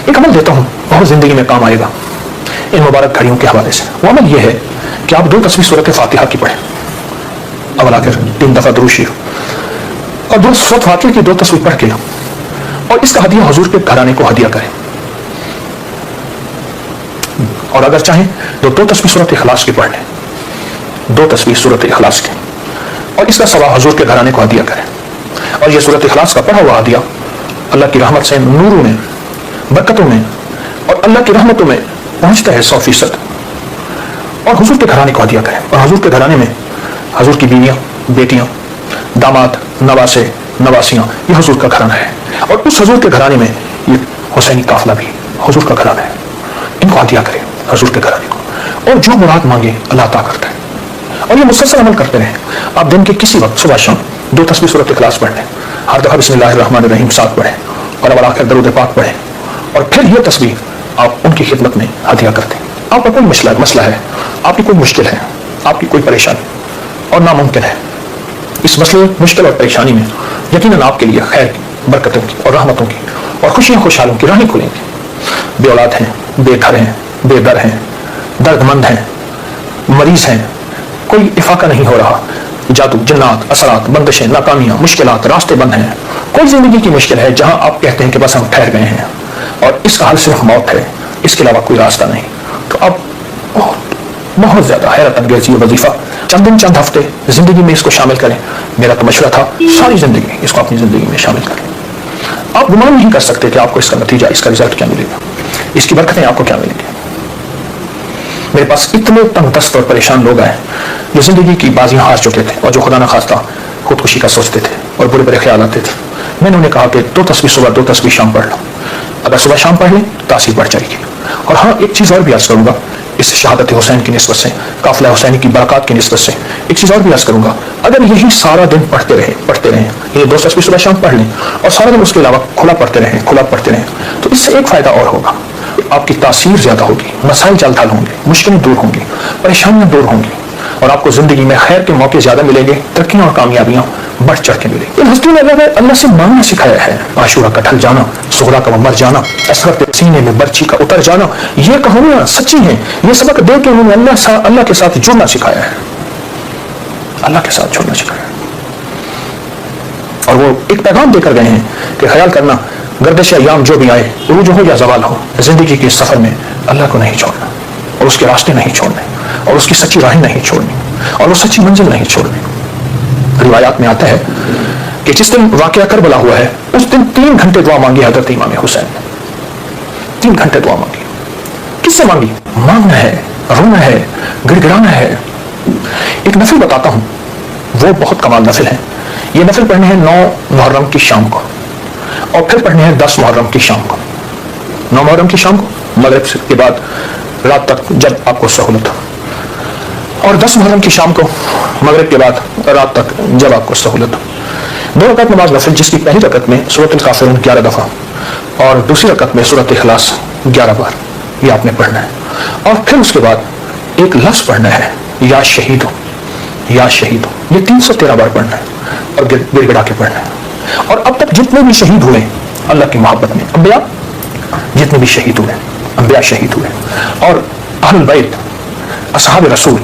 ایک عمل دیتا ہوں، بہت زندگی میں کام آئے گا ان مبارک گھڑیوں کے حوالے سے. وہ عمل یہ ہے کہ آپ 2 تصویر سورت فاتحہ کی پڑھیں، اول آخر 3 دفعہ درود شریف، اور 2 سورت فاتحہ کی 2 تصویر پڑھ کے اور اس کا ہدیہ حضور کے گھرانے کو ہدیہ کریں. اور اگر چاہیں تو 2 تصویر سورت اخلاص کی پڑھ لیں، 2 تصویر سورت اخلاص کی، اور اس کا ثواب حضور کے گھرانے کو ہدیہ کریں. اور یہ سورت اخلاص کا پڑھا ہوا ہدیہ اللہ کی رحمت سے نوروں میں، برکتوں میں اور اللہ کی رحمتوں میں پہنچتا ہے 100%. اور حضور کے گھرانے کو ہدیہ کریں. اور حضور کے گھرانے میں حضور کی بیویاں، بیٹیاں، داماد، نواسے، نواسیاں، یہ حضور کا گھرانہ ہے. اور اس حضور کے گھرانے میں یہ حسینی قافلہ بھی حضور کا گھرانہ ہے. ان کو ہدیہ کریں حضور کے گھرانے کو، اور جو مراد مانگے اللہ عطا کرتا ہے. اور یہ مسلسل عمل کرتے رہیں. آپ دن کے کسی وقت صبح شام 2 تصویر سورت اخلاص پڑھ لیں، ہر دفعہ بسم اللہ الرحمن الرحیم 7 پڑھیں، اور اول آخر درود پاک پڑھیں، اور پھر یہ تصویر آپ ان کی خدمت میں ہدیہ کرتے ہیں. آپ کا کوئی مسئلہ ہے، آپ کی کوئی مشکل ہے، آپ کی کوئی پریشانی اور ناممکن ہے، اس مسئلے، مشکل اور پریشانی میں یقیناً آپ کے لیے خیر کی، برکتوں کی اور رحمتوں کی اور خوشیاں خوشحالوں کی راہیں کھلیں گی. بے اولاد ہیں، بے گھر ہیں، بے در ہیں، درد مند ہیں، مریض ہیں، کوئی افاقہ نہیں ہو رہا، جادو، جنات، اثرات، بندشیں، ناکامیاں، مشکلات، راستے بند ہیں، کوئی زندگی کی مشکل ہے جہاں آپ کہتے ہیں کہ بس ہم ٹھہر گئے ہیں اور اس کا حل صرف موت ہے، اس کے علاوہ کوئی راستہ نہیں، تو اب بہت زیادہ حیرت انگیز یہ وظیفہ چند دن چند ہفتے زندگی میں اس کو شامل کریں. میرا تو مشورہ تھا ساری زندگی اس کو اپنی زندگی میں شامل کریں. آپ گمان نہیں کر سکتے کہ آپ کو اس کا نتیجہ، اس کا رزلٹ کیا ملے گا، اس کی برکتیں آپ کو کیا ملیں گی. میرے پاس اتنے تنگ دست اور پریشان لوگ آئے جو زندگی کی بازیاں ہار چکے تھے اور جو خدا نخواستہ خودکشی کا سوچتے تھے اور برے برے خیال آتے تھے. میں نے انہیں کہا کہ 2 تصویر صبح 2 تصویر شام پڑھ لو. اگر صبح شام پڑھ لیں تاثیر بڑھ جائے گی. اور ہاں ایک چیز اور بھی عرض کروں گا اس شہادت حسین کی نسبت سے، قافلہ حسینی کی برکات کی نسبت سے ایک چیز اور بھی عرض کروں گا. اگر یہی سارا دن پڑھتے رہیں، یہ 2 تصویر صبح شام پڑھ لیں اور سارا دن اس کے علاوہ کھلا پڑھتے رہیں تو اس سے ایک فائدہ اور ہوگا، آپ کی تاثیر زیادہ ہوگی، مسائل جلد حل ہوں گے، مشکلیں دور ہوں گی، پریشانیاں دور ہوں گی، اور آپ کو زندگی میں خیر کے موقع زیادہ ملیں گے، ترقیاں اور کامیابیاں بڑھ چڑھ کے ملیں گی. ان ہستیوں نے اللہ سے مانگنا سکھایا ہے. عاشورہ کا ڈھل جانا، سغرا کا مر جانا، اصغر کے سینے میں برچی کا اتر جانا، یہ کہانیاں سچی ہیں. یہ سبق دے کے انہوں نے اللہ کے ساتھ جڑنا سکھایا ہے، اللہ کے ساتھ جڑنا سکھایا ہے. اور وہ ایک پیغام دے کر گئے ہیں کہ خیال کرنا گردش ایام جو بھی آئے، عروج ہو یا زوال ہو، زندگی کے سفر میں اللہ کو نہیں چھوڑنا اور اس کے راستے نہیں چھوڑنے اور اس کی سچی راہیں نہیں چھوڑنی اور وہ سچی منزل نہیں چھوڑنی. روایات میں آتا ہے کہ جس دن واقعہ کربلا ہوا ہے اس دن 3 گھنٹے دعا مانگی حضرت امام حسین نے. 3 گھنٹے دعا مانگی. کس سے مانگی؟ مانگنا ہے، رونا ہے، گڑ گڑانا ہے. ایک نفل بتاتا ہوں، وہ بہت کمال نفل ہے. یہ نفل پڑھنے ہیں 9 محرم کی شام کو، اور پھر پڑھنے ہیں 10 محرم کی شام کو. 9 محرم کی شام کو مغرب کے بعد رات تک جب آپ کو سہولت ہو، اور 10 محرم کی شام کو مغرب کے بعد رات تک جب آپ کو سہولت ہو. 2 رکعت نماز نفل، جس کی پہلی رکعت میں سورۃ الکافرون 11 دفعہ اور دوسری رکعت میں سورۃ اخلاص 11 بار، یہ آپ نے پڑھنا ہے. اور پھر اس کے بعد ایک لفظ پڑھنا ہے، یا شہید ہو، یا شہید ہو. یہ 313 بار پڑھنا ہے اور گڑ گڑا کے پڑھنا ہے. اور اب تک جتنے بھی شہید ہوئے اللہ کی محبت میں، انبیاء جتنے بھی شہید ہوئے، انبیاء شہید ہوئے، اور اہل البیت، اصحاب رسول،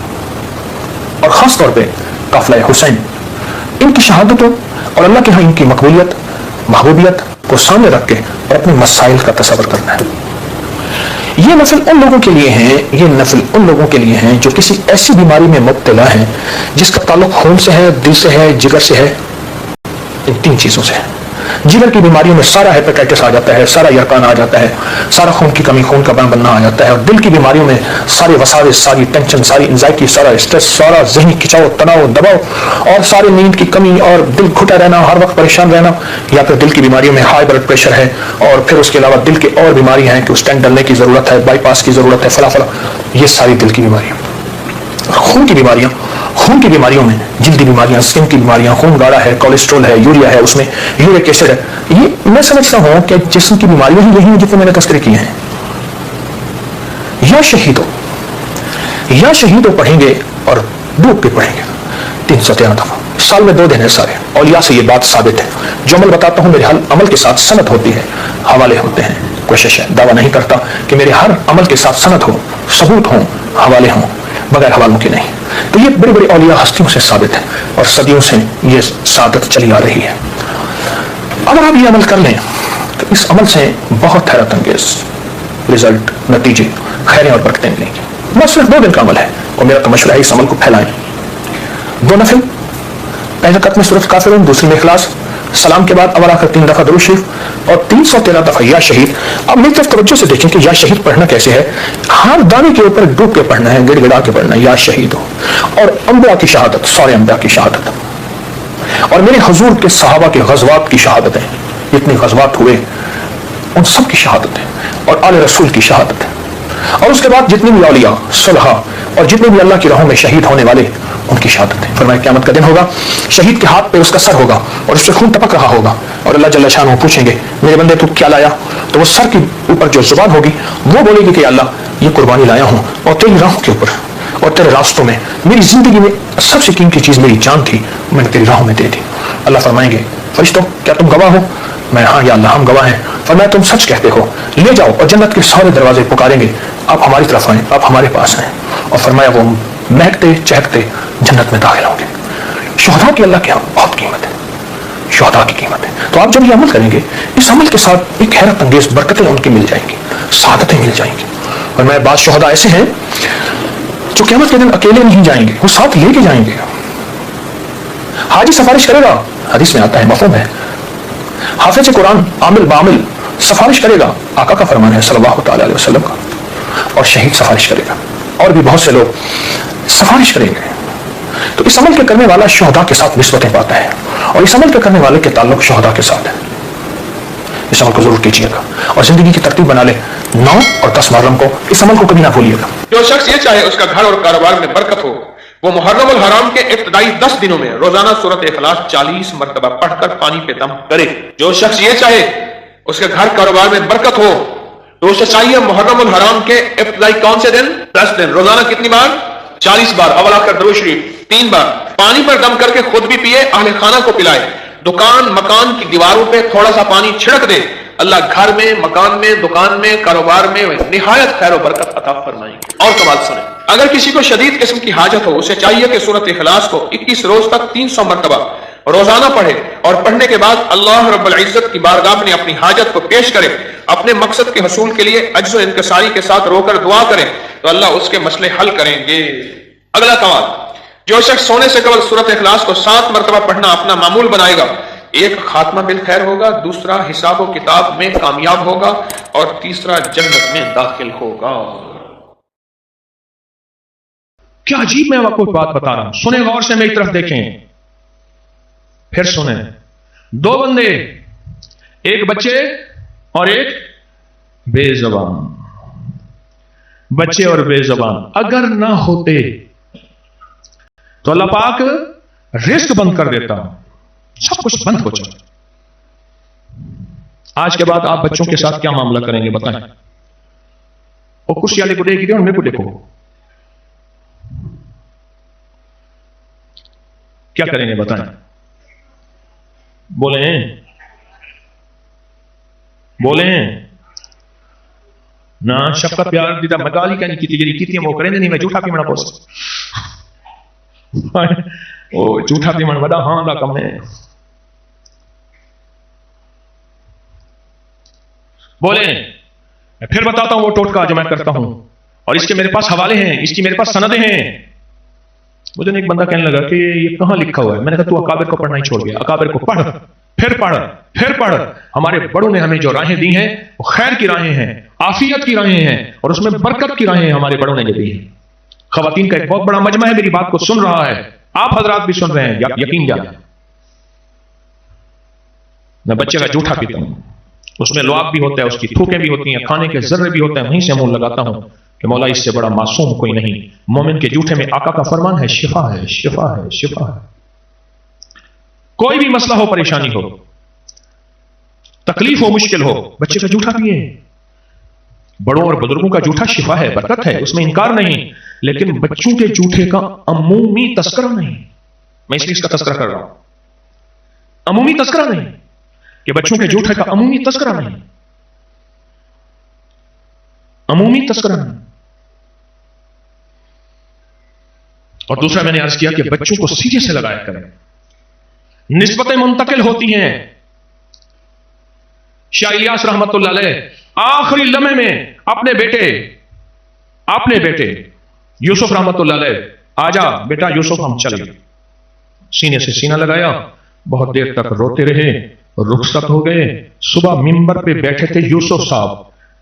اور خاص طور پہ قافلہ حسین، ان کی شہادتوں اور اللہ کے ہاں ان کی مقبولیت، محبوبیت کو سامنے رکھ کے اور اپنے مسائل کا تصور کرنا ہے. یہ نفل ان لوگوں کے لیے ہیں، یہ نفل ان لوگوں کے لیے ہیں جو کسی ایسی بیماری میں مبتلا ہیں جس کا تعلق خون سے ہے، دل سے ہے، جگر سے ہے. ان 3 چیزوں سے ہے. جگر کی بیماریوں میں سارا ہیپیٹائٹس آ جاتا ہے، سارا یرقان آ جاتا ہے، سارا خون کی کمی، خون کا بننا آ جاتا ہے. اور دل کی بیماریوں میں سارے وساوس، ساری ٹینشن، ساری انزائٹی، سارا اسٹریس، سارا ذہنی کھچاؤ، تناؤ، دباؤ، اور سارے نیند کی کمی اور دل گھٹا رہنا، ہر وقت پریشان رہنا. یا پھر دل کی بیماریوں میں ہائی بلڈ پریشر ہے، اور پھر اس کے علاوہ دل کے اور بیماریاں ہیں کہ اسٹینٹ ڈلنے کی ضرورت ہے، بائی پاس کی ضرورت ہے، فلاں فلاں. یہ ساری دل کی بیماریاں. خون کی بیماریاں، خون کی بیماریوں میں جلدی بیماریاں، اسکن کی بیماریاں، خون گاڑھا ہے، کولیسٹرول ہے، یوریا ہے، اس میں یورک ایسڈ ہے. یہ میں سمجھتا ہوں کہ جسم کی بیماریاں ہی یہی ہیں جتنے میں نے تذکرے کیے ہیں. یا شہیدوں پڑھیں گے اور ڈوب کے پڑھیں گے 313 دفعہ. سال میں 2 دن ہے سارے. اولیاء سے یہ بات ثابت ہے. جو عمل بتاتا ہوں میرے عمل کے ساتھ سند ہوتی ہے، حوالے ہوتے ہیں. कोशिश है, दावा नहीं करता कि मेरे हर अमल के साथ सनद हो, सबूत हो, हवाले हों, बगैर हवालों के नहीं। तो ये बड़ी बड़ी औलिया हस्तियों से साबित है और सदियों से ये सादत चली आ रही है। अगर आप ये अमल कर लें तो इस अमल से बहुत हैरत अंगेज रिजल्ट, नतीजे, खैरें और बरकतें मिलेंगी। बस सिर्फ 2 दिन का अमल है और मेरा तो मशवरा है इस अमल को फैलाएं। 2 नफिल, पहले रकअत में सूरत काफिरून, दूसरी में इखलास, सलाम के बाद अव्वल आखिर 3 दफा दुरूद शरीफ और 313 दफा या शहीद। अब मेरी तरफ तवज्जो से देखें कि या शहीद पढ़ना कैसे है। हर दाने के ऊपर डूब के पढ़ना है, गिड़गिड़ा के पढ़ना है, या शहीद हो। और अंबिया की शहादत, सारे अंबिया की शहादत, और मेरे हुजूर के सहाबा के गज़वात की शहादतें, जितने गज़वात हुए उन सब की शहादतें, और आले रसूल की शहादत है। और उसके बाद जितने भी औलिया, सुलहा और जितने भी अल्लाह की राहों में शहीद होने वाले, उनकी शहादत है। फरमाया क़यामत का दिन होगा, शहीद के हाथ पे उसका सर होगा और उससे खून टपक रहा होगा, और अल्लाह जल्ल शान पूछेंगे मेरे बंदे तू क्या लाया? तो वो सर के ऊपर जो जुबान होगी वो बोलेगी कि अल्लाह ये कुर्बानी लाया हूँ, और तेरी राहों के ऊपर और तेरे रास्तों में, मेरी जिंदगी में सबसे कीमती चीज मेरी जान थी, मैंने तेरी राहों में दे दी। अल्लाह फरमाएंगे फरिश्तों क्या तुम गवाह हो? मैं हाँ या अल्लाह हम गवाह हैं। फरमाया तुम सच कहते हो, ले जाओ। और जन्नत के सारे दरवाजे पुकारेंगे आप हमारी तरफ आए, आप हमारे पास आए। और फरमाया वो महकते चहकते जन्नत में दाखिल होंगे। शुहदा की अल्लाह के यहाँ बहुत कीमत है, शुहदा की कीमत है। तो आप जब ये अमल करेंगे, इस अमल के साथ एक हैरत अंगेज बरकतें उनकी मिल जाएंगी, सादतें मिल जाएंगी। और मैं बात शुहदा ऐसे हैं जो क़यामत के दिन अकेले नहीं जाएंगे, वो साथ लेके जाएंगे। हाजी सिफारिश करेगा, हदीस में आता है, मफ़हूम है। हाफिज कुरान आमिल बामिल सिफारिश करेगा, आका का फरमान है सल्लल्लाहु तआला अलैहि वसल्लम का। और शहीद सिफारिश करेगा, और भी बहुत से लोग सिफारिश करेंगे। तो इस अमल के करने वाला शुहदा के साथ निस्बतें पाता है, और इस अमल के करने वाले के ताल्लुक शुहदा के साथ है। इस अमल को जरूर कीजिएगा और जिंदगी की तरतीब बना ले। 9 और 10 मुहर्रम को इस अमल को कभी ना भूलिएगा। जो शख्स ये चाहे उसका घर और कारोबार में बरकत हो, वो मुहर्रम उल हराम के इब्तिदाई 10 दिनों में रोजाना सूरत इखलास 40 मरतबा पढ़कर पानी पे दम करे। जो शख्स ये चाहे उसके घर कारोबार में बरकत हो, तो उसे चाहिए मुहर्रम उल हराम के इब्तिदाई कौन से दिन? 10 दिन, रोजाना कितनी बार? 40 बार अव्वल आखिर दुरूद शरीफ 3 बार, पानी पर दम करके खुद भी पिए, अहले खाना को पिलाए। दुकान मकान की दीवारों पे थोड़ा सा पानी छिड़क दे, अल्लाह घर में, मकान में, दुकान में, कारोबार में निहायत खैर और बरकत अता फरमाएंगे। और कमाल सुने, अगर किसी को शदीद किस्म की हाजत हो, उसे चाहिए कि सूरत इखलास को 21 रोज तक 300 मरतबा रोजाना पढ़े, और पढ़ने के बाद अल्लाह रब्बुल इज्जत की बारगाह में अपनी हाजत को पेश करे, अपने मकसद के हसूल के लिए अज्ज़ व इंकिसारी के साथ रोकर दुआ करें, तो अल्लाह उसके मसले हल करेंगे। अगला कमाल, जो शख्स सोने से कबल सूरत इखलास को 7 मरतबा पढ़ना अपना मामूल बनाएगा, एक खात्मा बिल खैर होगा, दूसरा हिसाब व किताब में कामयाब होगा, और तीसरा जन्नत में दाखिल होगा। क्या अजीब मैं आपको बात बता रहा हूं, सुने गौर से, मेरी तरफ देखें, फिर सुने। 2 बंदे, एक बच्चे और एक बेजबान। बच्चे और बेजबान अगर ना होते तो अल्लाह पाक रिस्क बंद कर देता, सब कुछ बंद हो जाए। आज के बाद आप बच्चों के साथ क्या मामला करेंगे बताएं? और कुछ वाले को देखिए और मेरे को देखो, क्या करेंगे बताएं? बोले बोले ना, शफकत प्यार दीदा मगाली क्या नहीं की जी की वो करेंगे नहीं, मैं झूठा पीमण पोस वो झूठा पीमण वड़ा हाँ दा कम है। बोले फिर बताता हूं वो टोटका जो मैं करता हूं, और इसके मेरे पास हवाले हैं, इसकी मेरे पास सनदें हैं। मुझे एक बंदा कहने लगा कि ये कहां लिखा हुआ है? मैंने कहा तू अकाबिर को पढ़ना ही छोड़ गया, अकाबिर को पढ़, फिर पढ़, फिर पढ़। हमारे बड़ों ने हमें जो राहें दी हैं वो खैर की राहें हैं, आफियत की राहें हैं, और उसमें बरकत की राहें हमारे बड़ों ने जो दी हैं। खवातीन का एक बहुत बड़ा मजमा है, मेरी बात को सुन रहा है, आप हजरात भी सुन रहे हैं, यकीन जाने। मैं बच्चे का जूठा पीता हूं, उसमें लुआब भी होता है, उसकी थूकें भी होती हैं, खाने के जर्रे भी होते हैं, वहीं से मुंह लगाता हूं कि मौला इससे बड़ा मासूम कोई नहीं। मोमिन के जूठे में आका का फरमान है, शिफा है, शिफा है, शिफा है। कोई भी मसला हो, परेशानी हो, तकलीफ हो, मुश्किल हो, बच्चे का जूठा पिए। बड़ों और बुजुर्गों का जूठा शिफा है, बरकत है, उसमें इनकार नहीं, लेकिन बच्चों के जूठे का अमूमी तस्करा नहीं। मैं इसलिए इसका तस्करा कर रहा हूं, अमूमी तस्करा नहीं, कि बच्चों के जूठे का अमूमी तस्करा नहीं। अमूमी तस्करा नहीं। और दूसरा मैंने अर्ज किया कि बच्चों को सीधे से लगाया करें, निस्बतें मुंतकिल होती हैं। शाह इलियास रहमतुल्लाह अलैह आखिरी लम्हे में अपने बेटे यूसुफ रहमतुल्लाह अलैह, आजा बेटा यूसुफ हम चले, सीने से सीना लगाया, बहुत देर तक रोते रहे, रुखसत हो गए। सुबह मिंबर पे बैठे थे यूसुफ साहब,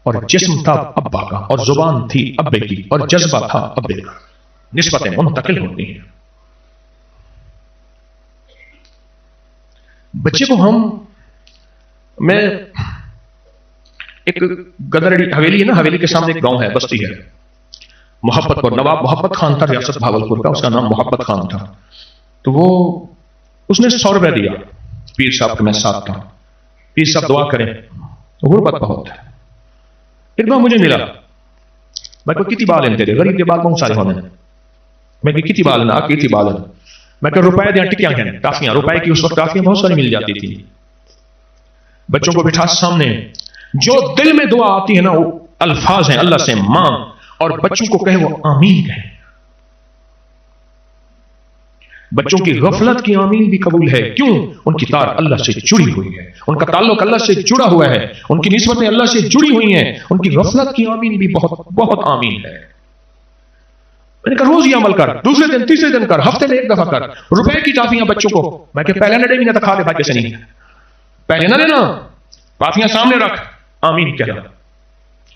और जिस्म था अब्बा का, और जुबान थी अब्बे की, और जज्बा था अब्बे का। निस्बतें मुंतकिल होती हैं। बच्चे को मैं एक गदरड़ी हवेली है ना, हवेली के सामने एक गांव है, बस्ती है मोहब्बतपुर, नवाब मोहब्बत खान था रियासत भावलपुर का, उसका नाम मोहब्बत खान था। तो वो उसने 100 रुपए दिया, पीर साहब के मैं साथ था, पीर साहब दुआ करें, गुर्बत बहुत है। एक बार मुझे मिला, मैं को कितनी बाल तेरे गरीब के बाल बहुत सारे होने, मैं कितनी बाल ना कितनी बाल, मैं कह रुपए दिया टिकियां हैं काफियां, रुपए की उस वक्त काफियां बहुत सारी मिल जाती थी। बच्चों को बिठा सामने, जो दिल में दुआ आती है ना वो अल्फाज हैं, अल्लाह से मांग, और बच्चों को कहे वो आमीन कहे। बच्चों की गफलत की आमीन भी कबूल है, क्यों? उनकी तार अल्लाह से जुड़ी हुई है, उनका ताल्लुक अल्लाह से जुड़ा हुआ है, उनकी निस्बतें अल्लाह से जुड़ी हुई हैं, उनकी गफलत की आमीन भी बहुत बहुत आमीन है। मैंने कहा रोज ये अमल कर, दूसरे दिन तीसरे दिन कर, हफ्ते में एक दफा कर। रुपए की टाफियां बच्चों को, मैं कह पहले नडे भी ना खा ले भाई, कैसे नहीं, पहले ना देना, टाफियां सामने रख, आमीन कहना।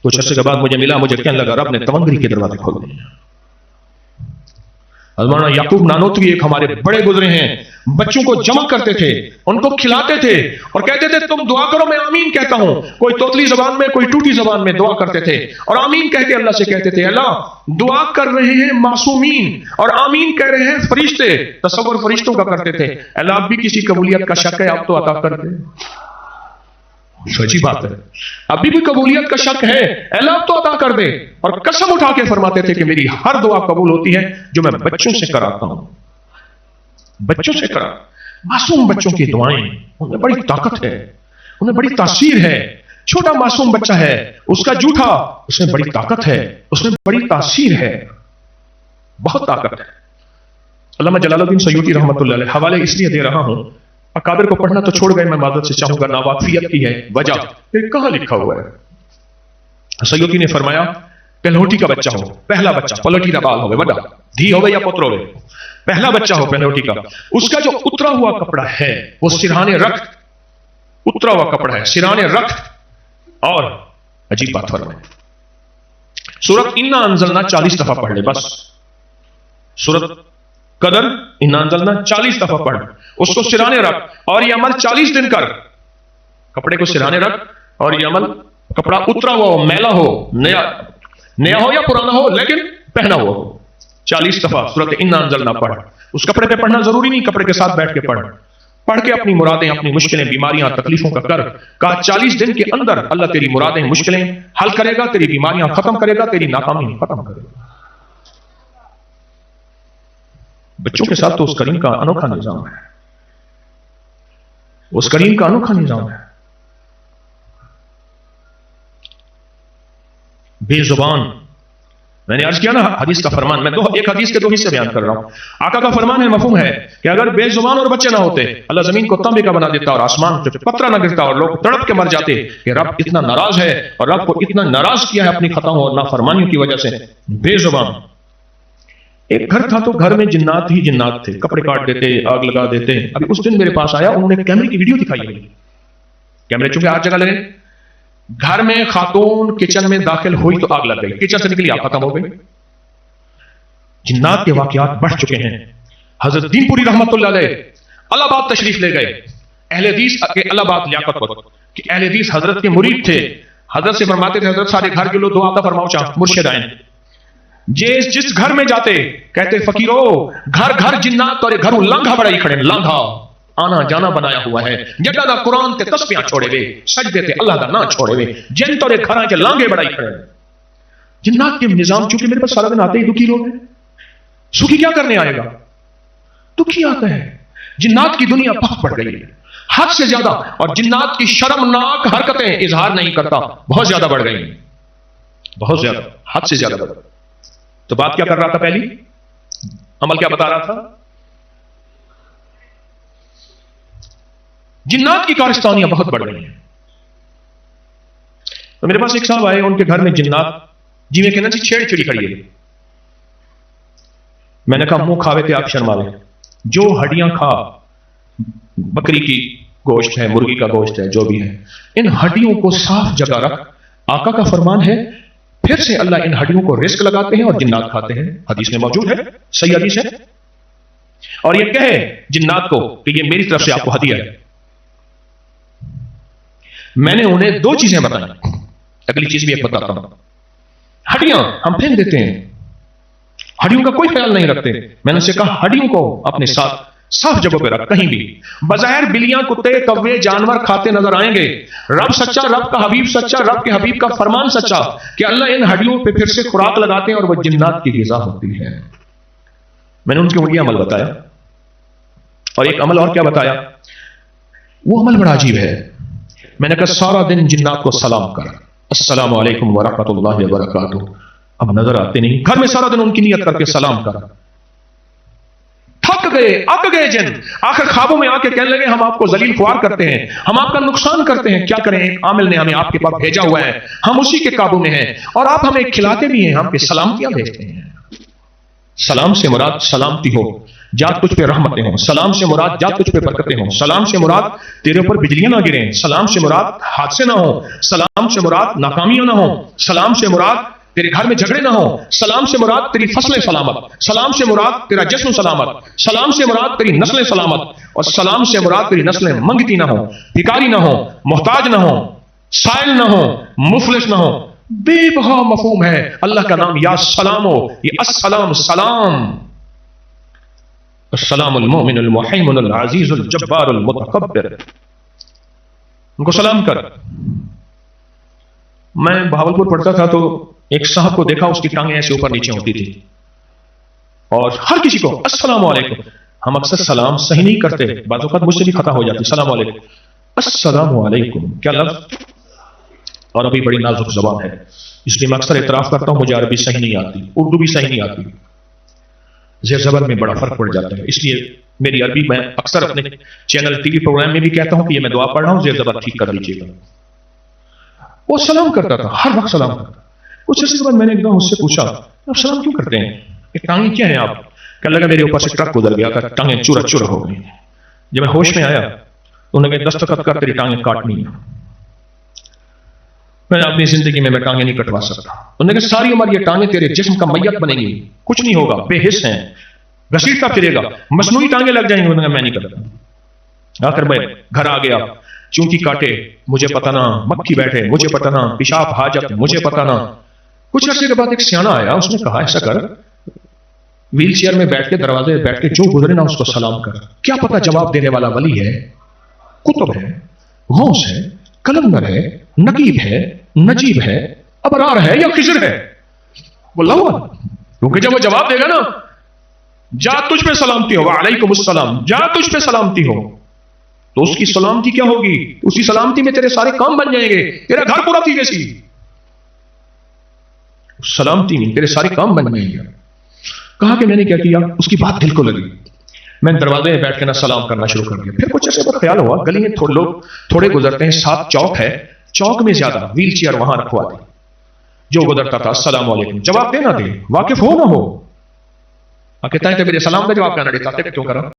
कुछ अर्से के बाद मुझे मिला, मुझे कहने लगा रब ने तवंगरी के दरवाजे खोल दिए। मौलाना याकूब नानोतवी एक हमारे बड़े गुजरे हैं, बच्चों को जमा करते थे, उनको खिलाते थे और कहते थे तुम दुआ करो मैं आमीन कहता हूं। कोई तोतली जबान में, कोई टूटी जबान में दुआ करते थे और आमीन कह के अल्लाह से कहते थे अल्लाह दुआ कर रहे हैं मासूमीन और आमीन कह रहे हैं फरिश्ते। तसव्वुर फरिश्तों का करते थे, अल्लाह अब भी किसी कबूलियत का शक है आप तो अता कर दे। सच्ची बात है, अभी भी कबूलियत का शक है, अल्लाह तो अता कर दे। और कसम उठा के फरमाते थे कि मेरी हर दुआ कबूल होती है जो मैं बच्चों से कराता हूं, बच्चों से करा। मासूम बच्चों की दुआएं, उनमें बड़ी ताकत है, उनमें बड़ी तासीर है। छोटा मासूम बच्चा है, उसका जूठा, उसमें बड़ी ताकत है, उसमें बड़ी तासीर है, बहुत ताकत है। अल्लामा जलालुद्दीन सयूती रहमतुल्लाह अलैह हवाले इसलिए दे रहा हूं, अकाबिर को पढ़ना तो छोड़ गए, मैं मादत से चाहूंगा नावाकिफियत की है वजह, फिर कहां लिखा हुआ है। सयूती ने फरमाया पहलोटी का बच्चा हो, पहला बच्चा पलोटी का बाल होवे, बड़ा धी होवे या पुत्र होवे, पहला बच्चा हो पहलोटी का, उसका जो उतरा हुआ कपड़ा है वो सिरहाने रख, उतरा हुआ कपड़ा है सिरहाने रख। और अजीब बात फरमाए, सूरत इन्ना अंजलना 40 दफा पढ़ ले, बस सूरत कदर इन्ना अंजलना 40 दफा पढ़, उसको सिराने रख और ये अमल 40 दिन कर। कपड़े को सिराने रख और ये अमल, कपड़ा उतरा हुआ हो, मैला हो, नया हो या पुराना हो, लेकिन पहना हुआ हो, 40 दफा सूरत इन्ना अंजलना पढ़। उस कपड़े पे पढ़ना जरूरी नहीं, कपड़े के साथ बैठ के पढ़ के अपनी मुरादें, अपनी मुश्किलें, बीमारियां, तकलीफों का कर। कहा 40 दिन के अंदर अल्लाह तेरी मुरादें, मुश्किलें हल करेगा, तेरी बीमारियां खत्म करेगा, तेरी नाकामी खत्म करेगा। बच्चों के साथ तो उस करीम का अनोखा निजाम है, उस करीम का अनोखा निजाम है। बेजुबान, मैंने अर्ज किया ना हदीस का फरमान, मैं एक हदीस के 2 हिस्से बयान कर रहा हूं। आका का फरमान है, मफहूम है कि अगर बेजुबान और बच्चे ना होते, अल्लाह जमीन को तांबे का बना देता और आसमान पे पत्थर ना गिरता और लोग तड़प के मर जाते कि रब इतना नाराज है और रब को इतना नाराज किया है अपनी खताओं और नाफरमानियों की वजह से। बेजुबान। एक घर था तो घर में जिन्नात ही जिन्नात थे, कपड़े काट देते, आग लगा देते। अभी उस दिन मेरे पास आया, उन्होंने कैमरे की वीडियो दिखाई है, कैमरे चूंकि हर जगह लगे। घर में खातून किचन में दाखिल हुई तो आग लग गई, किचन से निकली आग खत्म हो गई। जिन्नात के वाकयात बढ़ चुके हैं। हजरत दीनपुरी रहमतुल्लाह अलैह इलाहाबाद तशरीफ ले गए, अहले हदीस के इलाहाबाद लियाकत पर, कि अहले हदीस हजरत के मुरीद थे। हजरत से फरमाते थे हजरत सारे घर के लोग दुआ फरमाओ चाह मुर्शिद आए। जिस घर में जाते कहते फकीरो घर घर जिन्नात और घर लांघा बड़ाई खड़े, लांघा आना जाना बनाया हुआ है। जगह दा कुरान ते तस्बीहां छोड़े वे, सजदे ते अल्लाह दा ना छोड़े वे, जिन तोरे घरां च लांघे बड़ाई खड़े। जिन्नात के निजाम चूंकि मेरे पास सारा दिन आते ही दुखी लोग हैं, सुखी क्या करने आएगा, दुखी आता है। जिन्नात की दुनिया पक पड़ गई है हद से ज्यादा, और जिन्नात की शर्मनाक हरकतें इजहार नहीं करता बहुत ज्यादा बढ़ गई। بہت زیادہ، حد سے زیادہ بدل. تو بات کیا کر رہا تھا پہلی؟ عمل کیا بتا رہا تھا؟ جنات کی کارستانیاں بہت بڑھ رہی ہیں. تو میرے پاس ایک صاحب آئے، ان کے گھر میں جنات جی میں کہنا چھیڑ چھڑی کھڑی ہے. میں نے کہا منہ کھاوے تھے آپ شرما لیں، جو ہڈیاں کھا، بکری کی گوشت ہے، مرغی کا گوشت ہے، جو بھی ہے، ان ہڈیوں کو صاف جگہ رکھ. آقا کا فرمان ہے، پھر سے اللہ ان ہڈیوں کو رزق لگاتے ہیں اور جنات کھاتے ہیں. حدیث میں موجود ہے، صحیح حدیث ہے. اور یہ کہے جنات کو کہ یہ میری طرف سے آپ کو ہدیہ ہے. میں نے انہیں دو چیزیں بتائیں، اگلی چیز بھی ایک بتاتا ہوں. ہڈیاں ہم پھینک دیتے ہیں، ہڈیوں کا کوئی خیال نہیں رکھتے. میں نے اسے کہا ہڈیوں کو اپنے ساتھ صاف جگہ پہ رکھ. کہیں بھی بظاہر بلیاں، کتے، کوے، جانور کھاتے نظر آئیں گے. رب سچا، رب کا حبیب سچا، رب کے حبیب کا فرمان سچا کہ اللہ ان ہڈیوں پہ پھر سے خوراک لگاتے ہیں اور وہ جنات کی غذا ہوتی ہے. میں نے ان کے یہ عمل بتایا. اور ایک عمل اور کیا بتایا، وہ عمل بڑا عجیب ہے. میں نے کہا سارا دن جنات کو سلام کر، السلام علیکم ورحمۃ اللہ وبرکاتہ. اب نظر آتے نہیں، گھر میں سارا دن ان کی نیت کر کے سلام کر. تھک گئے، اک گئے جن. آخر خوابوں میں آ کے کہنے لگے ہم آپ کو ذلیل خوار کرتے ہیں، ہم آپ کا نقصان کرتے ہیں. کیا کریں، ایک عامل نے ہمیں آپ کے پاس بھیجا ہوا ہے، ہم اسی کے قابو میں ہیں، اور آپ ہمیں کھلاتے بھی ہیں، ہم پہ سلامتیاں بھیجتے ہیں. سلام سے مراد سلامتی ہو، جات تجھ پہ رحمتیں ہوں. سلام سے مراد جات تجھ پہ برکتیں ہوں. سلام سے مراد تیرے اوپر بجلیاں نہ گریں. سلام سے مراد حادثے نہ ہوں. سلام سے مراد ناکامیاں نہ ہوں. سلام سے مراد تیرے گھر میں جھگڑے نہ ہوں. سلام سے مراد تیری فصلیں سلامت. سلام سے مراد تیرا جسم سلامت. سلام سے مراد تیری نسلیں سلامت. اور سلام سے مراد تیری نسلیں منگتی نہ ہوں، بھکاری نہ ہوں، محتاج نہ ہوں، سائل نہ ہوں، مفلس نہ ہوں. بے بہا مفہوم ہے اللہ کا نام یا سلام ہو. یہ السلام سلام، السلام المؤمن المحیمن العزیز الجبار المتکبر. ان کو سلام کر. میں بہاولپور پڑھتا تھا تو ایک صاحب کو دیکھا، اس کی ٹانگیں ایسے اوپر نیچے ہوتی تھی، اور ہر کسی کو السلام علیکم. ہم اکثر سلام صحیح نہیں کرتے، بعض اوقات مجھ سے بھی خطا ہو جاتی. السلام علیکم، السلام علیکم کیا لفظ، اور ابھی بڑی نازک زبان ہے، اس لیے میں اکثر اعتراف کرتا ہوں مجھے عربی صحیح نہیں آتی، اردو بھی صحیح نہیں آتی، زیر زبر میں بڑا فرق پڑ جاتا ہے. اس لیے میری عربی میں اکثر اپنے چینل ٹی وی پروگرام میں بھی کہتا ہوں کہ یہ میں دعا پڑھ رہا ہوں، زیر زبر ٹھیک کر لیجیے گا. وہ سلام کرتا تھا، ہر وقت سلام کرتا. کچھ عرصے کے بعد میں نے ایک دم اس سے پوچھا آپ سلام کیوں کرتے ہیں، یہ ٹانگیں کیا ہیں آپ؟ کہنے لگا میرے اوپر سے ٹرک گزر گیا تھا، ٹانگیں چورا چورا ہو گئی. جب میں ہوش میں آیا تو انہوں نے کہا دستخط کر، تیری ٹانگیں کاٹنی ہیں. میں نے اپنی زندگی میں ٹانگیں نہیں کٹوا سکتا. انہوں نے کہا ساری عمر یہ ٹانگیں تیرے جسم کا میت بنیں گی، کچھ نہیں ہوگا، بے حس ہیں، گھسیٹتا پھرے گا، مصنوعی ٹانگیں لگ جائیں گی. انہوں نے کہا میں نہیں کرتا. آخر میں گھر آ گیا، چونکی کاٹے مجھے پتہ نہ، مکھی بیٹھے مجھے پتہ نہ، پیشاب حاجت مجھے پتہ نہ. کچھ عرصے کے بعد ایک سیانا آیا، اس نے کہا ایسا کر، ویل چیئر میں بیٹھ کے دروازے بیٹھ کے جو گزرے نا اس کو سلام کر. کیا پتہ جواب دینے والا ولی ہے، قطب ہے، غوث ہے، کلندر ہے، نقیب ہے، نجیب ہے، ابرار ہے یا خضر ہے. بولا ہوا کیونکہ جب وہ جواب دے گا نا، جا تجھ پہ سلامتی ہو، وعلیکم السلام، جا تجھ پہ سلامتی ہو، تو اس کی سلامتی کیا ہوگی؟ اس کی سلامتی میں تیرے سارے کام بن جائیں گے، تیرا گھر پورا تھی جیسی سلامتی میں تیرے سارے کام بن جائیں گے. کہا کہ میں نے کیا کیا، اس کی بات دل کو لگی. میں دروازے میں بیٹھ کے نہ سلام کرنا شروع کر دیا. پھر کچھ ایسے پر خیال ہوا گلی میں لوگ تھوڑے گزرتے ہیں، ساتھ چوک ہے، چوک میں زیادہ ویل چیئر وہاں رکھوا دی. جو گزرتا تھا السلام علیکم، جواب دے نہ دے، واقف ہو نہ ہو، کہتا ہے کہ میرے سلام کا جواب کہنا دیتا کیوں کرا.